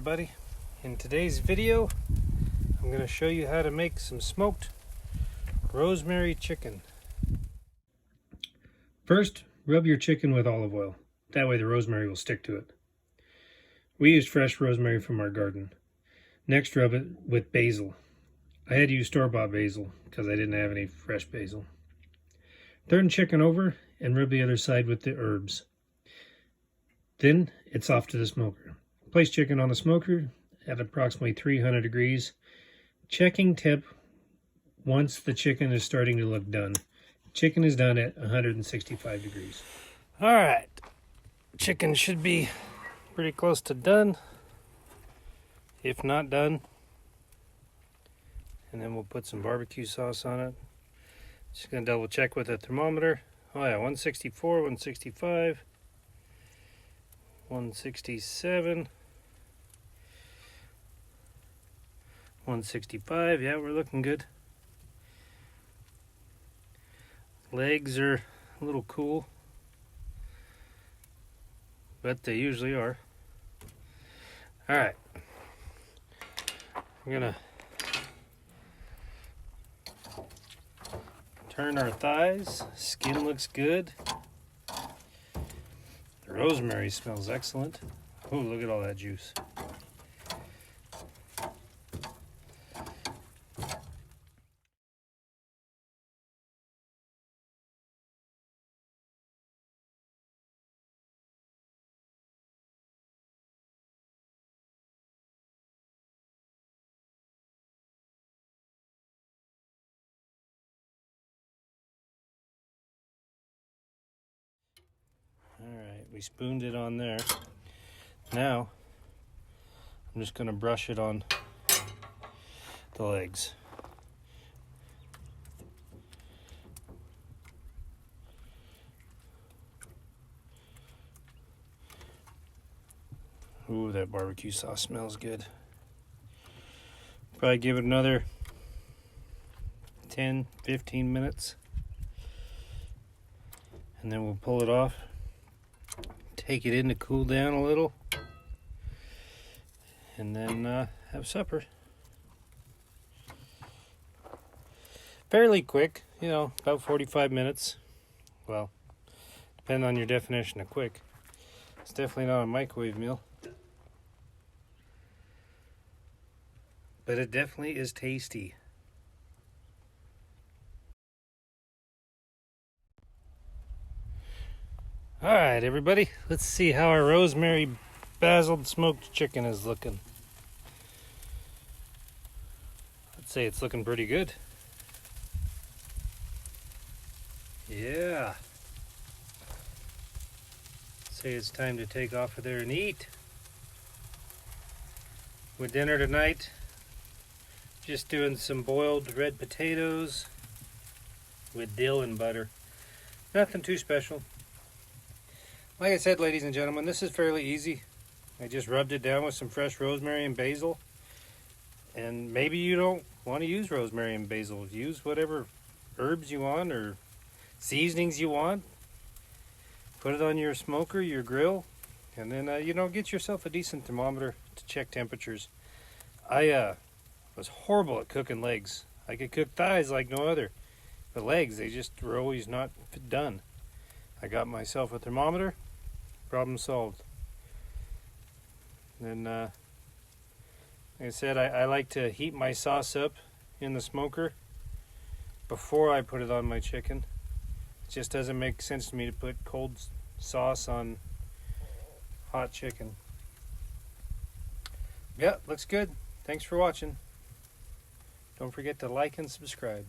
everybody. In today's video, I'm going to show you how to make some smoked rosemary chicken. First, rub your chicken with olive oil. That way the rosemary will stick to it. We used fresh rosemary from our garden. Next, rub it with basil. I had to use store-bought basil because I didn't have any fresh basil. Turn chicken over and rub the other side with the herbs. Then it's off to the smoker. Place chicken on the smoker at approximately 300 degrees. Checking temp once the chicken is starting to look done. Chicken is done at 165 degrees. All right, chicken should be pretty close to done, if not done. And then we'll put some barbecue sauce on it. Just gonna double check with the thermometer. Oh yeah, 164, 165, 167, 165. Yeah, we're looking good. Legs are a little cool, but they usually are. All right, we're gonna turn our thighs. Skin looks good. The rosemary smells excellent. Oh, look at all that juice. Alright, we spooned it on there. Now, I'm just going to brush it on the legs. Ooh, that barbecue sauce smells good. Probably give it another 10-15 minutes. And then we'll pull it off. Take it in to cool down a little, and then have supper. Fairly quick, you know, about 45 minutes. Well, depending on your definition of quick. It's definitely not a microwave meal, but it definitely is tasty. All right, everybody, let's see how our rosemary basil smoked chicken is looking. I'd say it's looking pretty good. Yeah. Say it's time to take off of there and eat. With dinner tonight, just doing some boiled red potatoes with dill and butter. Nothing too special. Like I said, ladies and gentlemen, this is fairly easy. I just rubbed it down with some fresh rosemary and basil. And maybe you don't want to use rosemary and basil. Use whatever herbs you want or seasonings you want. Put it on your smoker, your grill, and then, get yourself a decent thermometer to check temperatures. I was horrible at cooking legs. I could cook thighs like no other. But legs, they just were always not done. I got myself a thermometer. Problem solved. Then, like I said, I like to heat my sauce up in the smoker before I put it on my chicken. It just doesn't make sense to me to put cold sauce on hot chicken. Yeah, looks good. Thanks for watching. Don't forget to like and subscribe.